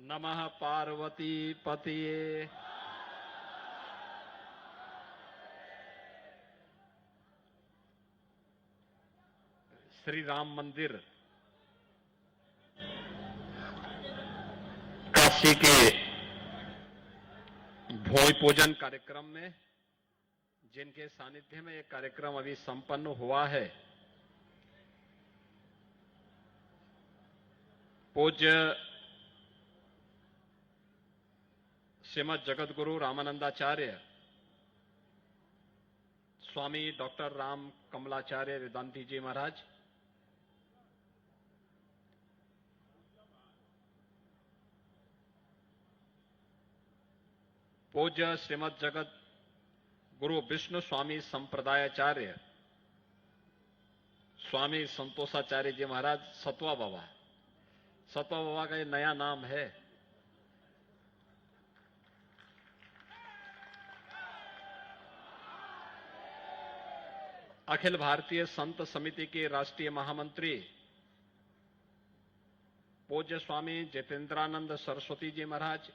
नमः पार्वती पतिये। श्री राम मंदिर काशी के भूमि पूजन कार्यक्रम में जिनके सानिध्य में एक कार्यक्रम अभी संपन्न हुआ है, पूज्य श्रीमद जगतगुरु रामानंदाचार्य स्वामी डॉक्टर राम कमलाचार्य वेदांती जी महाराज, पूज्य श्रीमद जगत गुरु विष्णु स्वामी संप्रदायाचार्य स्वामी संतोषाचार्य जी महाराज सतवा बाबा। सतवा बाबा का ये नया नाम है। अखिल भारतीय संत समिति के राष्ट्रीय महामंत्री पूज्य स्वामी जितेंद्रानंद सरस्वती जी महाराज,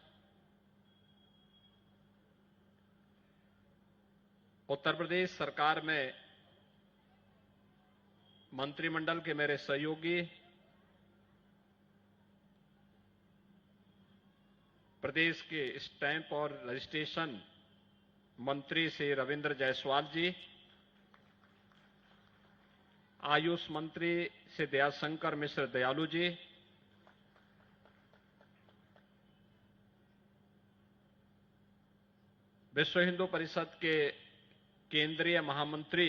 उत्तर प्रदेश सरकार में मंत्रिमंडल के मेरे सहयोगी, प्रदेश के स्टैंप और रजिस्ट्रेशन मंत्री श्री रविंद्र जायसवाल जी, आयुष मंत्री श्री दयाशंकर मिश्र दयालु जी, विश्व हिंदू परिषद के केंद्रीय महामंत्री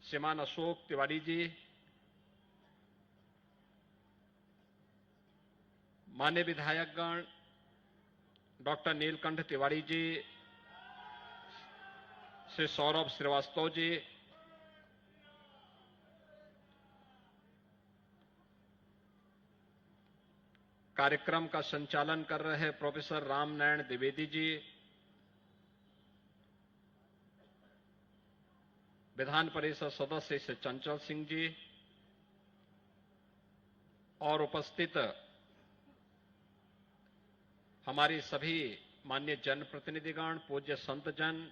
श्रीमान अशोक तिवारी जी, माननीय विधायकगण डॉक्टर नीलकंठ तिवारी जी, श्री सौरभ श्रीवास्तव जी, कार्यक्रम का संचालन कर रहे प्रोफेसर रामनारायण द्विवेदी जी, विधान परिषद सदस्य श्री चंचल सिंह जी और उपस्थित हमारी सभी माननीय जनप्रतिनिधिगण, पूज्य संतजन,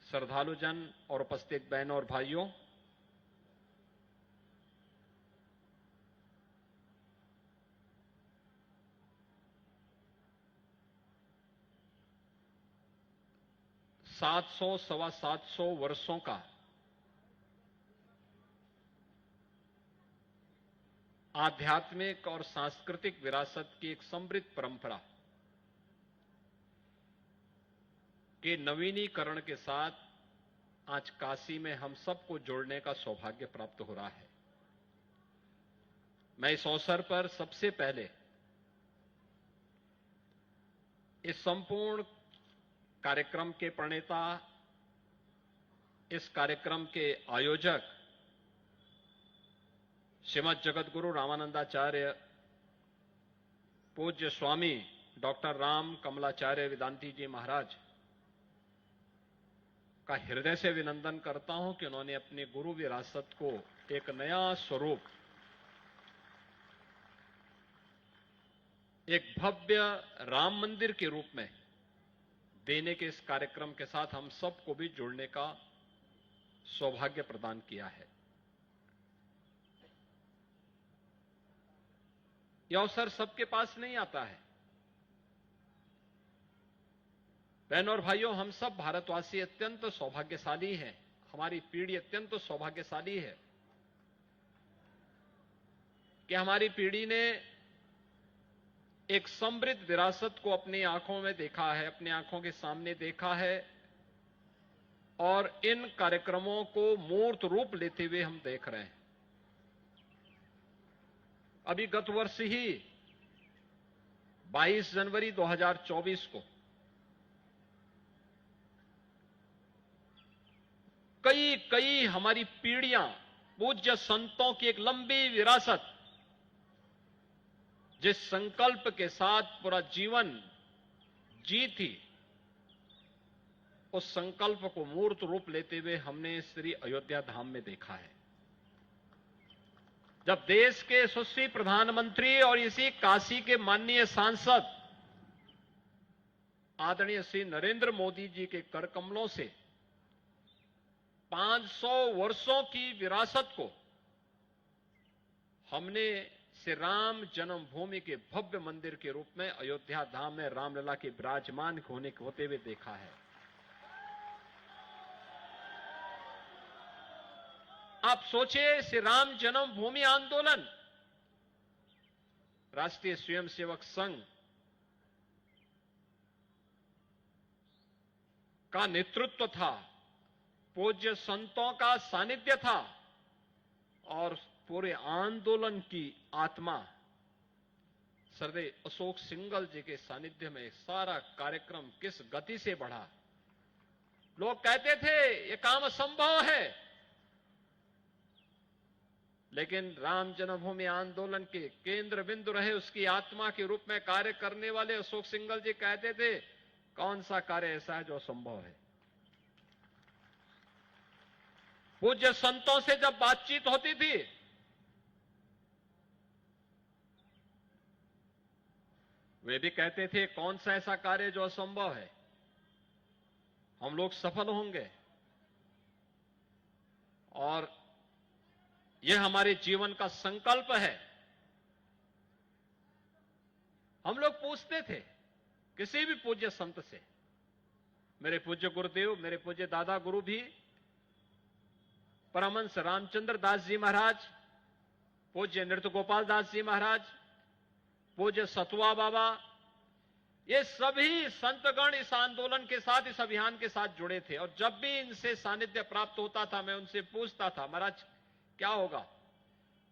श्रद्धालुजन और उपस्थित बहनों और भाइयों, सवा 700 वर्षों का आध्यात्मिक और सांस्कृतिक विरासत की एक समृद्ध परंपरा के नवीनीकरण के साथ आज काशी में हम सबको जोड़ने का सौभाग्य प्राप्त हो रहा है। मैं इस अवसर पर सबसे पहले इस संपूर्ण कार्यक्रम के प्रणेता, इस कार्यक्रम के आयोजक श्रीमद जगतगुरु रामानंदाचार्य पूज्य स्वामी डॉक्टर राम कमलाचार्य वेदांती जी महाराज का हृदय से अभिनंदन करता हूं कि उन्होंने अपनी गुरु विरासत को एक नया स्वरूप, एक भव्य राम मंदिर के रूप में देने के इस कार्यक्रम के साथ हम सबको भी जुड़ने का सौभाग्य प्रदान किया है। यह अवसर सबके पास नहीं आता है। बहनों और भाइयों, हम सब भारतवासी अत्यंत सौभाग्यशाली हैं। हमारी पीढ़ी अत्यंत सौभाग्यशाली है कि हमारी पीढ़ी ने एक समृद्ध विरासत को अपनी आंखों में देखा है, अपनी आंखों के सामने देखा है और इन कार्यक्रमों को मूर्त रूप लेते हुए हम देख रहे हैं। अभी गत वर्ष ही 22 जनवरी 2024 को कई हमारी पीढ़ियां, पूज्य संतों की एक लंबी विरासत, जिस संकल्प के साथ पूरा जीवन जी थी, उस संकल्प को मूर्त रूप लेते हुए हमने श्री अयोध्या धाम में देखा है। जब देश के यशस्वी प्रधानमंत्री और इसी काशी के माननीय सांसद आदरणीय श्री नरेंद्र मोदी जी के कर कमलों से 500 वर्षों की विरासत को हमने श्री राम जन्मभूमि के भव्य मंदिर के रूप में अयोध्या धाम में रामलला के विराजमान होते हुए देखा है। आप सोचिए, श्री राम जन्मभूमि आंदोलन राष्ट्रीय स्वयंसेवक संघ का नेतृत्व था, पूज्य संतों का सानिध्य था और पूरे आंदोलन की आत्मा सरदेव अशोक सिंघल जी के सानिध्य में सारा कार्यक्रम किस गति से बढ़ा। लोग कहते थे ये काम असंभव है, लेकिन राम जन्मभूमि आंदोलन के केंद्र बिंदु रहे उसकी आत्मा के रूप में कार्य करने वाले अशोक सिंघल जी कहते थे, कौन सा कार्य ऐसा है जो असंभव है। पूज्य संतों से जब बातचीत होती थी वे भी कहते थे, कौन सा ऐसा कार्य जो असंभव है, हम लोग सफल होंगे और यह हमारे जीवन का संकल्प है। हम लोग पूछते थे किसी भी पूज्य संत से, मेरे पूज्य गुरुदेव, मेरे पूज्य दादा गुरु भी परमहंस रामचंद्र दास जी महाराज, पूज्य नृत्य गोपाल दास जी महाराज, पूज्य सतुआ बाबा, ये सभी संतगण इस आंदोलन के साथ, इस अभियान के साथ जुड़े थे। और जब भी इनसे सानिध्य प्राप्त होता था, मैं उनसे पूछता था, महाराज क्या होगा?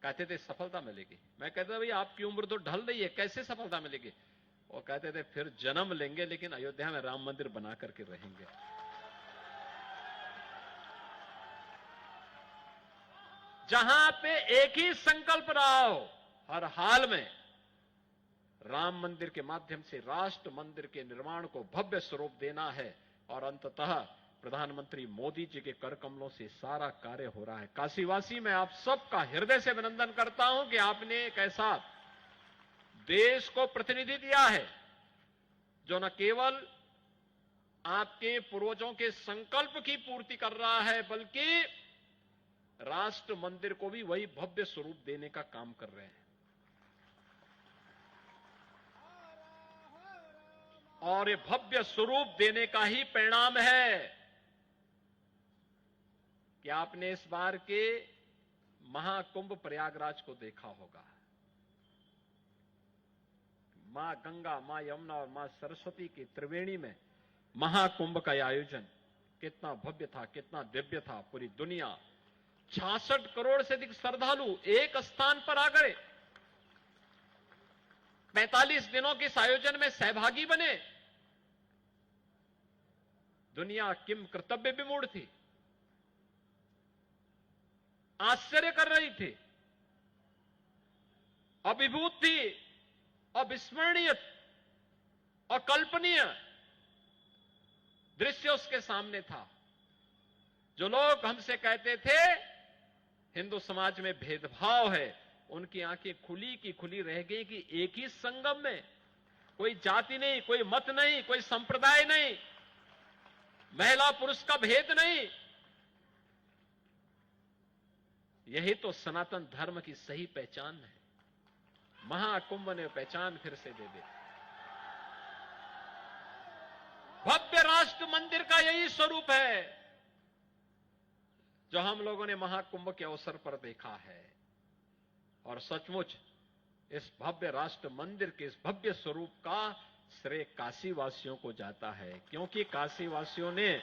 कहते थे सफलता मिलेगी। मैं कहता भाई आपकी उम्र तो ढल रही है, कैसे सफलता मिलेगी? वो कहते थे फिर जन्म लेंगे, लेकिन अयोध्या में राम मंदिर बना करके रहेंगे। जहां पे एक ही संकल्प रहा हो, हर हाल में राम मंदिर के माध्यम से राष्ट्र मंदिर के निर्माण को भव्य स्वरूप देना है। और अंततः प्रधानमंत्री मोदी जी के कर कमलों से सारा कार्य हो रहा है। काशीवासी, मैं आप सबका हृदय से अभिनंदन करता हूं कि आपने एक ऐसा देश को प्रतिनिधि दिया है जो न केवल आपके पूर्वजों के संकल्प की पूर्ति कर रहा है, बल्कि राष्ट्र मंदिर को भी वही भव्य स्वरूप देने का काम कर रहे हैं। और ये भव्य स्वरूप देने का ही परिणाम है कि आपने इस बार के महाकुंभ प्रयागराज को देखा होगा। मां गंगा, मां यमुना और मां सरस्वती की त्रिवेणी में महाकुंभ का आयोजन कितना भव्य था, कितना दिव्य था। पूरी दुनिया 66 करोड़ से अधिक श्रद्धालु एक स्थान पर आ गए, 45 दिनों के इस आयोजन में सहभागी बने। दुनिया किम कर्तव्य विमूढ़ थी, आश्चर्य कर रही थी, अभिभूत थी, अविस्मरणीय, अकल्पनीय दृश्य उसके सामने था। जो लोग हमसे कहते थे हिंदू समाज में भेदभाव है, उनकी आंखें खुली की खुली रह गई कि एक ही संगम में कोई जाति नहीं, कोई मत नहीं, कोई संप्रदाय नहीं, महिला पुरुष का भेद नहीं। यही तो सनातन धर्म की सही पहचान है। महाकुंभ ने पहचान फिर से दे दी। भव्य राष्ट्र मंदिर का यही स्वरूप है जो हम लोगों ने महाकुंभ के अवसर पर देखा है। और सचमुच इस भव्य राष्ट्र मंदिर के इस भव्य स्वरूप का श्रेय काशीवासियों को जाता है, क्योंकि काशीवासियों ने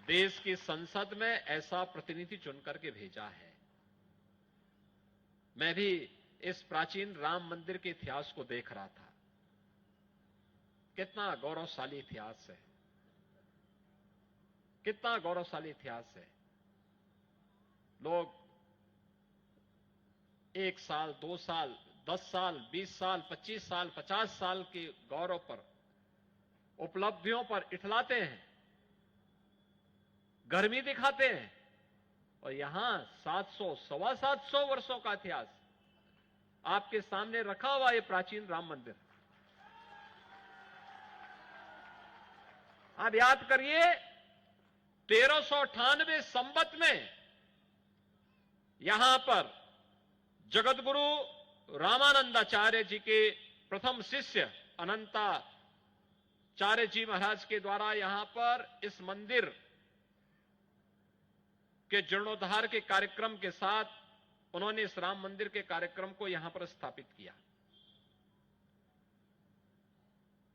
देश की संसद में ऐसा प्रतिनिधि चुनकर के भेजा है। मैं भी इस प्राचीन राम मंदिर के इतिहास को देख रहा था। कितना गौरवशाली इतिहास है, कितना गौरवशाली इतिहास है। लोग 1 साल, 2 साल, 10 साल, 20 साल, 25 साल, 50 साल के गौरव पर, उपलब्धियों पर इठलाते हैं, गर्मी दिखाते हैं और यहां 700 सवा 700 वर्षों का इतिहास आपके सामने रखा हुआ ये प्राचीन राम मंदिर। आप याद करिए 1398 संवत में यहां पर जगतगुरु रामानंदाचार्य जी के प्रथम शिष्य अनंताचार्य जी महाराज के द्वारा यहां पर इस मंदिर के जीर्णोद्धार के कार्यक्रम के साथ उन्होंने इस राम मंदिर के कार्यक्रम को यहां पर स्थापित किया।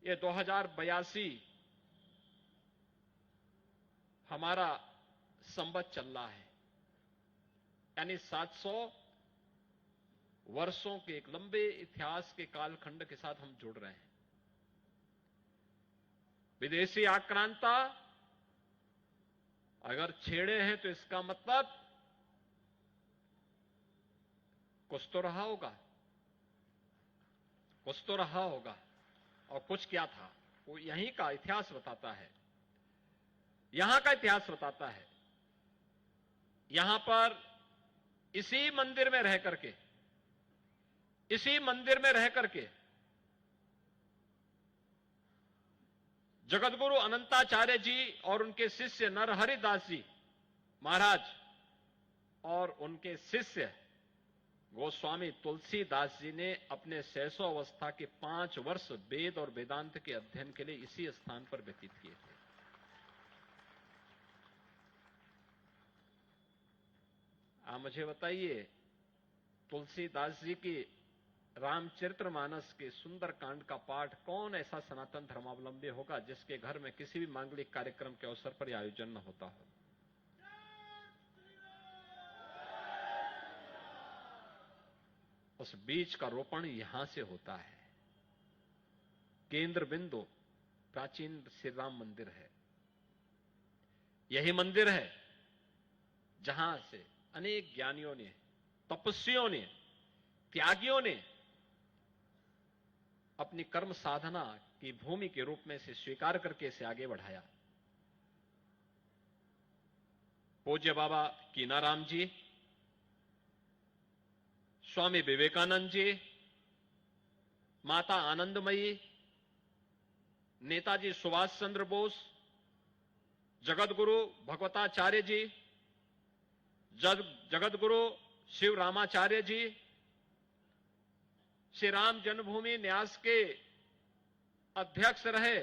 यह 2082 हमारा संवत चल रहा है, यानी 700 वर्षों के एक लंबे इतिहास के कालखंड के साथ हम जुड़ रहे हैं। विदेशी आक्रांता अगर छेड़े हैं तो इसका मतलब कुछ तो रहा होगा, कुछ तो रहा होगा। और कुछ क्या था वो यहीं का इतिहास बताता है, यहां का इतिहास बताता है। यहां पर इसी मंदिर में रह करके, इसी मंदिर में रह करके जगतगुरु अनंताचार्य जी और उनके शिष्य नरहरिदास जी महाराज और उनके शिष्य गोस्वामी तुलसीदास जी ने अपने शैशव अवस्था के 5 वर्ष वेद और वेदांत के अध्ययन के लिए इसी स्थान पर व्यतीत किए थे। आप मुझे बताइए, तुलसीदास जी की रामचरितमानस के सुंदर कांड का पाठ कौन ऐसा सनातन धर्मावलंबी होगा जिसके घर में किसी भी मांगलिक कार्यक्रम के अवसर पर यह आयोजन न होता हो। उस बीज का रोपण यहां से होता है। केंद्र बिंदु प्राचीन श्री राम मंदिर है। यही मंदिर है जहां से अनेक ज्ञानियों ने, तपस्वियों ने, त्यागियों ने अपनी कर्म साधना की भूमि के रूप में इसे स्वीकार करके इसे आगे बढ़ाया। पूज्य बाबा कीनाराम जी, स्वामी विवेकानंद जी, माता आनंदमयी, नेताजी सुभाष चंद्र बोस, जगतगुरु भगवताचार्य जी, जगतगुरु शिव रामाचार्य जी, श्री राम जन्मभूमि न्यास के अध्यक्ष रहे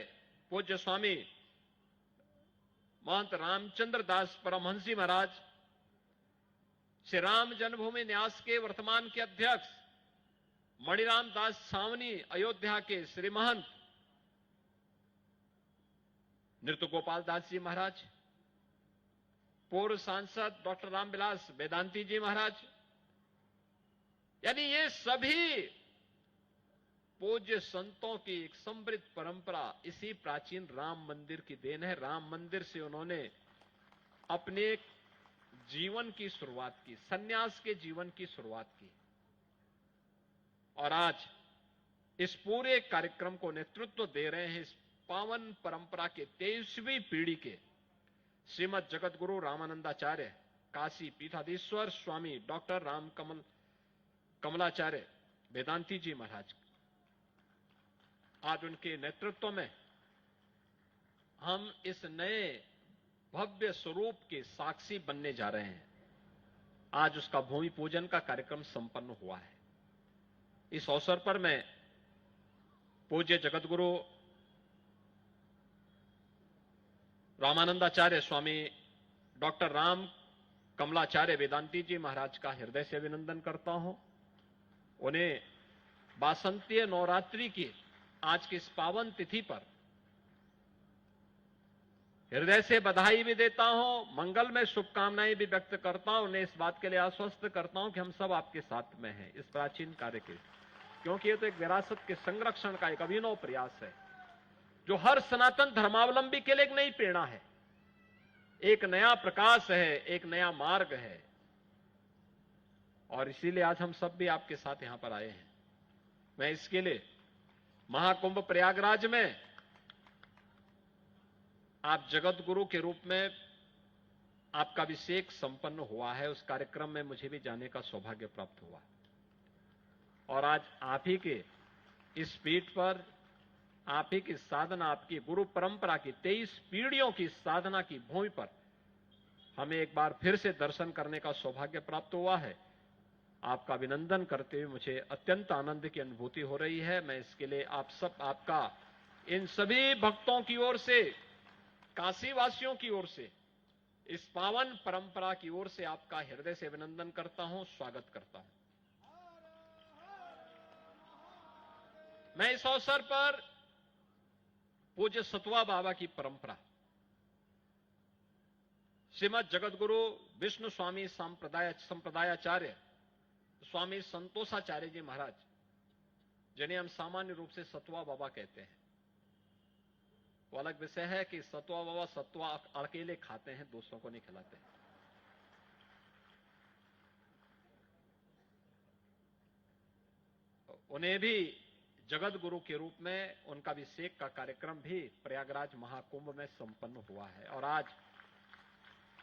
पूज्य स्वामी महंत रामचंद्र दास परमहंस जी महाराज, श्री राम जन्मभूमि न्यास के वर्तमान के अध्यक्ष मणिराम दास सावनी, अयोध्या के श्री महंत नृत्य गोपाल दास जी महाराज, पूर्व सांसद डॉक्टर रामविलास वेदांती जी महाराज, यानी ये सभी पूज्य संतों की एक समृद्ध परंपरा इसी प्राचीन राम मंदिर की देन है। राम मंदिर से उन्होंने अपने जीवन की शुरुआत की, सन्यास के जीवन की शुरुआत की। और आज इस पूरे कार्यक्रम को नेतृत्व दे रहे हैं इस पावन परंपरा के 23वीं पीढ़ी के श्रीमद जगतगुरु रामानंदाचार्य काशी पीठाधीश्वर स्वामी डॉक्टर राम कमलाचार्य वेदांती जी महाराज। आज उनके नेतृत्व में हम इस नए भव्य स्वरूप के साक्षी बनने जा रहे हैं। आज उसका भूमि पूजन का कार्यक्रम संपन्न हुआ है। इस अवसर पर मैं पूज्य जगतगुरु रामानंदाचार्य स्वामी डॉक्टर राम कमलाचार्य वेदांती जी महाराज का हृदय से अभिनंदन करता हूं। उन्हें वासंतीय नवरात्रि की आज की इस पावन तिथि पर हृदय से बधाई भी देता हूं, मंगल में शुभकामनाएं भी व्यक्त करता हूं। उन्हें इस बात के लिए आश्वस्त करता हूं कि हम सब आपके साथ में हैं इस प्राचीन कार्य के, क्योंकि ये तो एक विरासत के संरक्षण का एक अभिनव प्रयास है जो हर सनातन धर्मावलंबी के लिए एक नई प्रेरणा है, एक नया प्रकाश है, एक नया मार्ग है। और इसीलिए आज हम सब भी आपके साथ यहां पर आए हैं। मैं इसके लिए महाकुंभ प्रयागराज में आप जगत गुरु के रूप में आपका अभिषेक संपन्न हुआ है, उस कार्यक्रम में मुझे भी जाने का सौभाग्य प्राप्त हुआ और आज आप ही के इस पीठ पर आप ही की साधना, आपकी गुरु परंपरा की 23 पीढ़ियों की साधना की भूमि पर हमें एक बार फिर से दर्शन करने का सौभाग्य प्राप्त हुआ है। आपका अभिनंदन करते हुए मुझे अत्यंत आनंद की अनुभूति हो रही है। मैं इसके लिए आपका इन सभी भक्तों की ओर से, काशी वासियों की ओर से, इस पावन परंपरा की ओर से आपका हृदय से अभिनंदन करता हूं, स्वागत करता हूं। मैं इस अवसर पर पूज्य सतुआ बाबा की परंपरा, श्रीमद जगतगुरु विष्णु स्वामी संप्रदायाचार्य स्वामी संतोषाचार्य जी महाराज, जिन्हें हम सामान्य रूप से सतुआ बाबा कहते हैं। वो अलग विषय है कि सतुआ बाबा सतुआ अकेले खाते हैं, दूसरों को नहीं खिलाते। उन्हें भी जगत गुरु के रूप में उनका अभिषेक का कार्यक्रम भी प्रयागराज महाकुंभ में संपन्न हुआ है और आज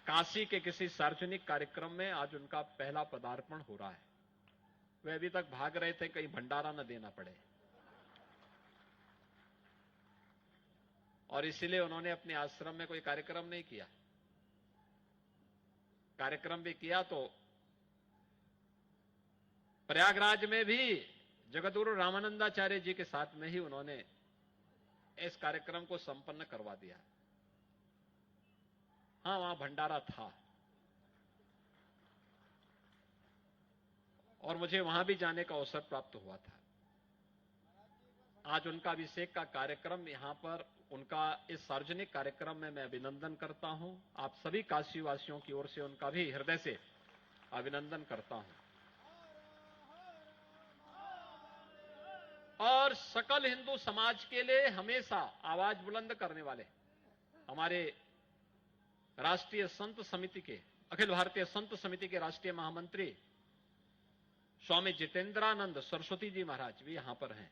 काशी के किसी सार्वजनिक कार्यक्रम में आज उनका पहला पदार्पण हो रहा है। वे अभी तक भाग रहे थे कहीं भंडारा न देना पड़े और इसलिए उन्होंने अपने आश्रम में कोई कार्यक्रम नहीं किया। कार्यक्रम भी किया तो प्रयागराज में भी जगतगुरु रामानंदाचार्य जी के साथ में ही उन्होंने इस कार्यक्रम को संपन्न करवा दिया। हां, वहां भंडारा था और मुझे वहां भी जाने का अवसर प्राप्त हुआ था। आज उनका अभिषेक का कार्यक्रम यहां पर, उनका इस सार्वजनिक कार्यक्रम में मैं अभिनंदन करता हूं। आप सभी काशीवासियों की ओर से उनका भी हृदय से अभिनंदन करता हूं और सकल हिंदू समाज के लिए हमेशा आवाज बुलंद करने वाले हमारे राष्ट्रीय संत समिति के, अखिल भारतीय संत समिति के राष्ट्रीय महामंत्री स्वामी जितेंद्रानंद सरस्वती जी महाराज भी यहां पर हैं।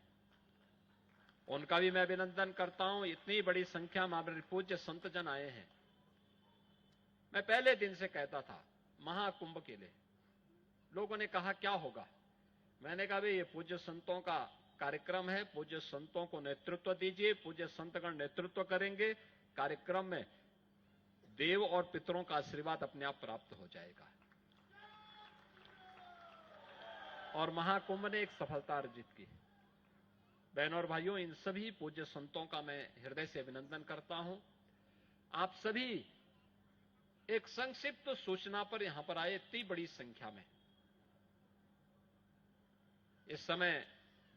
उनका भी मैं अभिनंदन करता हूं। इतनी बड़ी संख्या में हमारे पूज्य संतजन आए हैं। मैं पहले दिन से कहता था महाकुंभ के लिए, लोगों ने कहा क्या होगा, मैंने कहा भाई ये पूज्य संतों का कार्यक्रम है, पूज्य संतों को नेतृत्व दीजिए, पूज्य संतगण नेतृत्व करेंगे। कार्यक्रम में देव और पितरों का आशीर्वाद अपने आप प्राप्त हो जाएगा और महाकुंभ ने एक सफलता अर्जित की। बहनों और भाइयों, इन सभी पूज्य संतों का मैं हृदय से अभिनंदन करता हूं। आप सभी एक संक्षिप्त सूचना पर यहां पर आए इतनी बड़ी संख्या में। इस समय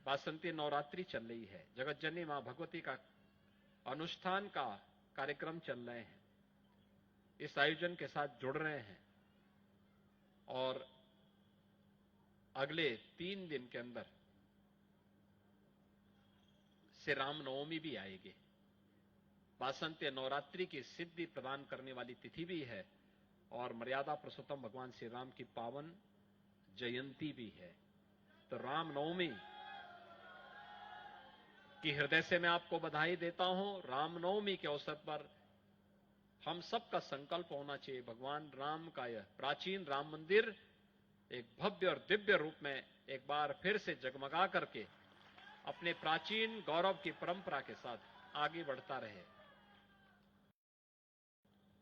वासंती नवरात्रि चल रही है, जगत जननी मां भगवती का अनुष्ठान का कार्यक्रम चल रहे हैं। इस आयोजन के साथ जुड़ रहे हैं और अगले 3 दिन के अंदर से रामनवमी भी आएगी। वासंती नवरात्रि की सिद्धि प्रदान करने वाली तिथि भी है और मर्यादा पुरुषोत्तम भगवान श्री राम की पावन जयंती भी है। तो रामनवमी की हृदय से मैं आपको बधाई देता हूं। रामनवमी के अवसर पर हम सबका संकल्प होना चाहिए, भगवान राम का यह प्राचीन राम मंदिर एक भव्य और दिव्य रूप में एक बार फिर से जगमगा करके अपने प्राचीन गौरव की परंपरा के साथ आगे बढ़ता रहे,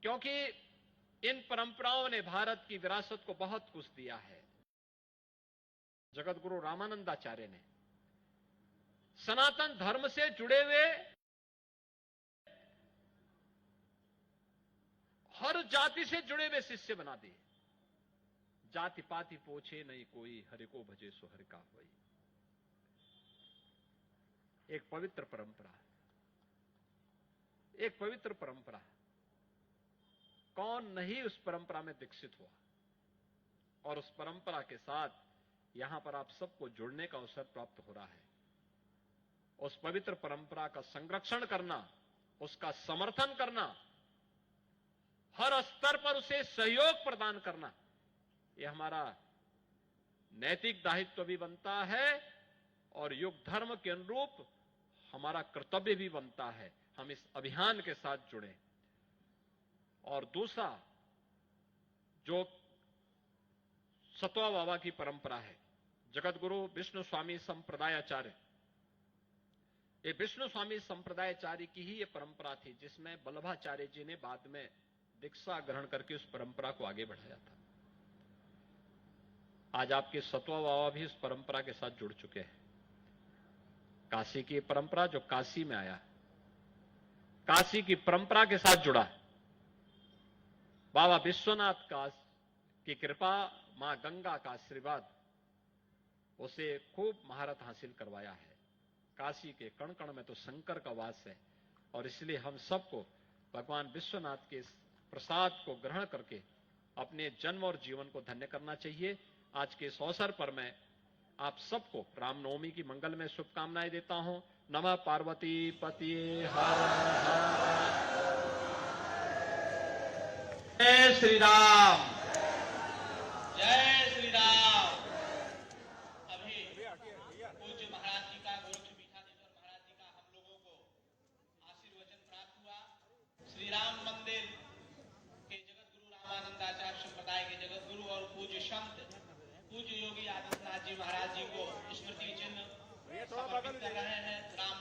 क्योंकि इन परंपराओं ने भारत की विरासत को बहुत कुछ दिया है। जगतगुरु रामानंदाचार्य ने सनातन धर्म से जुड़े हुए हर जाति से जुड़े हुए शिष्य बना दिए। जाति पाति पूछे नहीं कोई, हरि को भजे सो हरि का होई। एक पवित्र परंपरा, एक पवित्र परंपरा। कौन नहीं उस परंपरा में दीक्षित हुआ और उस परंपरा के साथ यहां पर आप सबको जुड़ने का अवसर प्राप्त हो रहा है। उस पवित्र परंपरा का संरक्षण करना, उसका समर्थन करना, हर स्तर पर उसे सहयोग प्रदान करना, यह हमारा नैतिक दायित्व भी बनता है और युग धर्म के अनुरूप हमारा कर्तव्य भी बनता है। हम इस अभियान के साथ जुड़े। और दूसरा, जो सतवा बाबा की परंपरा है, जगत गुरु विष्णु स्वामी संप्रदायाचार्य, ये विष्णु स्वामी संप्रदायाचार्य की ही ये परंपरा थी, जिसमें वल्लभाचार्य जी ने बाद में दीक्षा ग्रहण करके उस परंपरा को आगे बढ़ाया था। आज आपके सतवा बाबा भी उस परंपरा के साथ जुड़ चुके हैं। काशी की परंपरा जो काशी में आया, काशी की परंपरा के साथ जुड़ा, बाबा विश्वनाथ का की कृपा, मां गंगा का आशीर्वाद उसे खूब महारत हासिल करवाया है। काशी के कण कण में तो शंकर का वास है, और इसलिए हम सबको भगवान विश्वनाथ के प्रसाद को ग्रहण करके अपने जन्म और जीवन को धन्य करना चाहिए। आज के इस अवसर पर मैं आप सबको रामनवमी की मंगल में शुभकामनाएं देता हूं। नमः पार्वती पतिये हर हर। जय श्री राम, जय श्री राम। अभी पूज्य महाराज जी का, गोरक्ष पीठाधीश्वर महाराज जी का हम लोगों को आशीर्वचन प्राप्त हुआ। श्री राम मंदिर के जगत गुरु रामानंदाचार्य संप्रदाय के जगत गुरु और पूज्य संत पूज्य योगी आदित्यनाथ जी महाराज जी को स्मृति चिन्ह समर्पित कर रहे हैं। राम